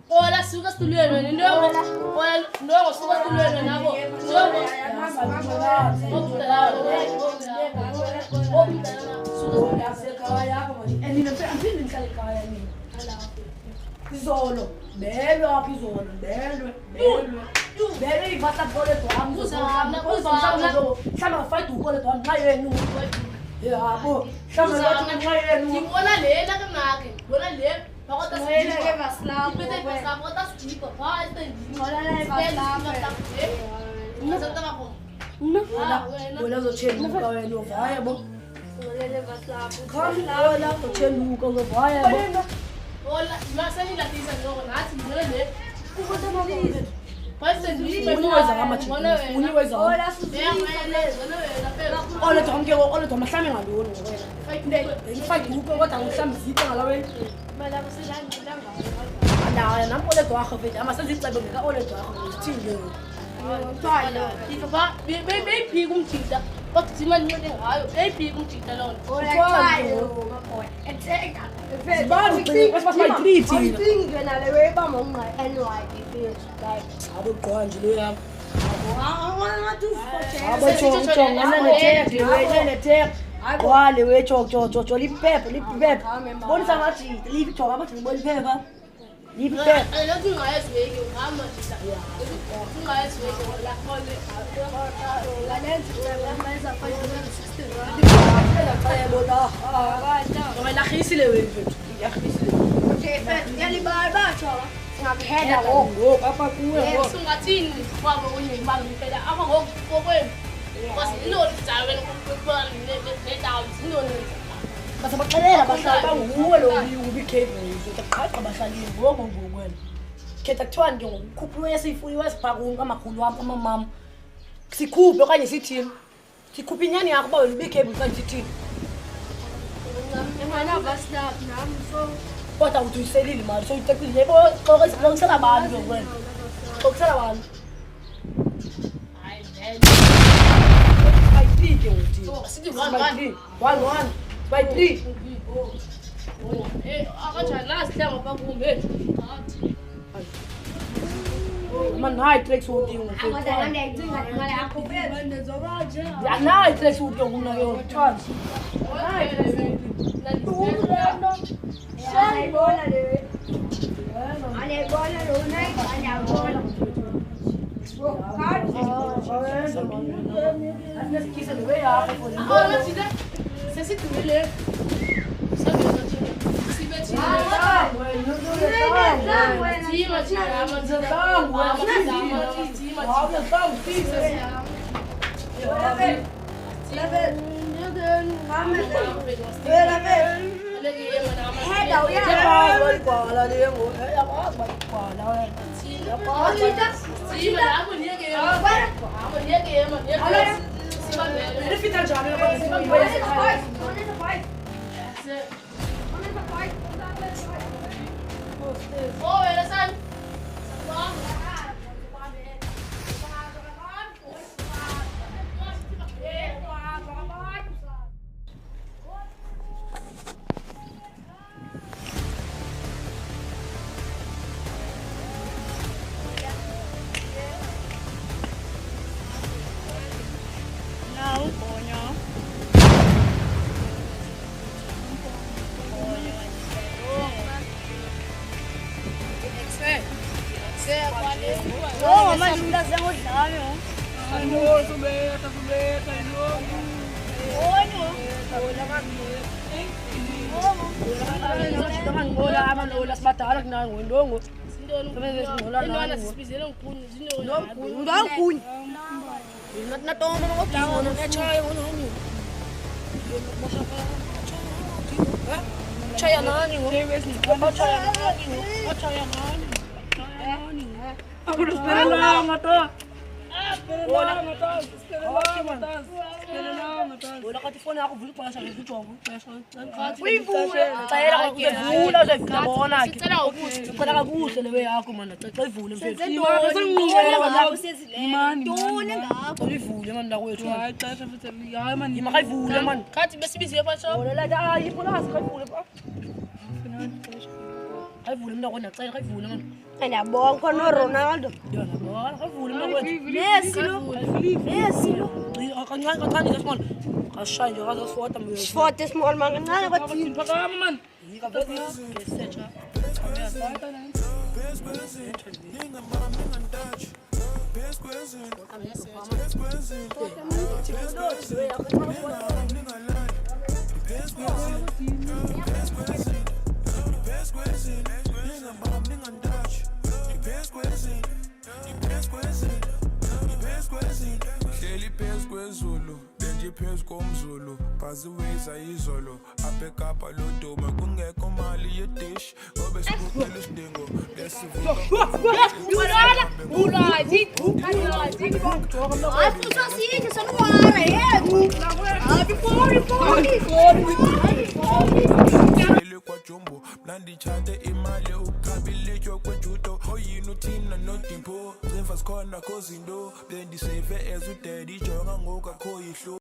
Hola, suka stulweni ndogo. Hola, ndogo suka stulweni nabo. Ndogo. Izolo, belwe apha izolo, belwe. Belwe ibasa kole dwam. Hlamba fight ukole dwam xa yenu. Yabo, hlamba nxa yenu. Ngibona lena kangake. Ngibona le. Bakota Ngibona ke baslapho. Bese bakota sijipa. Pha esendini. Ngibona la baslapho. Ngizotaka khona. Wena uzocheluka wena uvaya yabo. Ngibona baslapho. Khona uzocheluka uzovaya yabo. Hola, masani la tisa ndogo nathi ngibona le. Ubona mabili. Basendini. Uniweza ngamachi. Uniweza. Hola Susana. Ole domke ole dom mhlame ngalona wena. Fight ukho kodwa ngihlambe izipho ngalawe. Mala kusilanda ngayo. Ala nampo le dwakho mfethu amasenze icebo ngeka ole dwakho sithile. Ngithwala. Baba, beyiphika umjida. Bakuzima nincede ngayo. Beyiphika umjida lona. Hola kwayo maboya. Ethenga. Ngicingile nale weba monqa NYD like Abo gqwa nje lo yakho. ngathi ufothela. Abo chongo nene tag. Wale we chocho liphepha. Bonisa ngathi liphepha abathi ngiboliphepha. Liphepha. Lothi ungayezweki ngihamba nje la. Ungayezweki la khona. Ngalenza fayela system. Wena khisile wena mfethu. Yakhisile. Okay, yalibala chola. Ngaphela Ngoku apha kuwe. Sungathini kwabo kunye imali phela apha ngokwenu. Kwasinoni jawe lokubona nedawo sinoni. Basabaxelela bahlala nguwe lo ubicable uzoqhaqha bahlali ngoku wena. Khetha kuthiwa nje ngokukhuphuka esifuyiwe esibhakunga amakhulu wapha amamama. Sikhuphe okanye sithini. Sikhuphe inyani yakho ba wena ubicable kanti sithini. Ngana baslap nami so Kodwa uthi uyiselile imali so uyitekile yebo xokusela abantu wena. Xokusela abantu. Hayi vele. Ayifike uthi. Sithi 1 by 3. Akanjani nasihlenga pha kumbe. Man high tracks uthi akade ngidinga imali yakho phela ndezobaje. Ya nayi tracks uthi nguna ke uthanda. Ayibona le. Ayibona lo night ayibona. Asikisa le way apha for the Ahora thina sesithumele. Sibethile. Thima Oh, era san. Oh, mas não dá certo não, meu. Ano, subeta, ilong. Wala man ulas matalag na ngundong. Inoana sisibizele ngikhuni zinoni. Ngangkhuni. Natoma mga tao nang echaya uno hani. Chaya nani ngo. Chaya nani. Aku udah spera mata. Wala ka tifone ako bulik pa sa video ako. Tsayela ka kuvula uzakubona ke. Uqala kakuhle lewe yakho mana. Xa ivule mfethu. Ivule man la kwethu. Hayi xesha futhi. Hayi man imakayivule man. Khathi besibizile pha shop. Wala la hayi ipulasi kayivule pa. Ayivule mntakwenu ndiyacela ayivule mani. Ndiyabonga khona Ronaldo. Yona bona ayivule mntakwenu. Messi lo. Messi lo. Kancane ke small. Kashaye nje akazosifota manje. Sifote small mangancane kwathini. Phakama man. Yika vele ngesearcha. Hleli phezu kwezulu benje phezu komzulu bhaziweza izolo abhekapha lodoma kungekho mali yedish ngobe sikuphela isidingo lesivuka kwajumbo mlandi chate imali ukhabilityo kwejudo oyini uthina nodimpo zemfa sikhona kozindo bendiseve as udaddy jonga ngokakho yihlo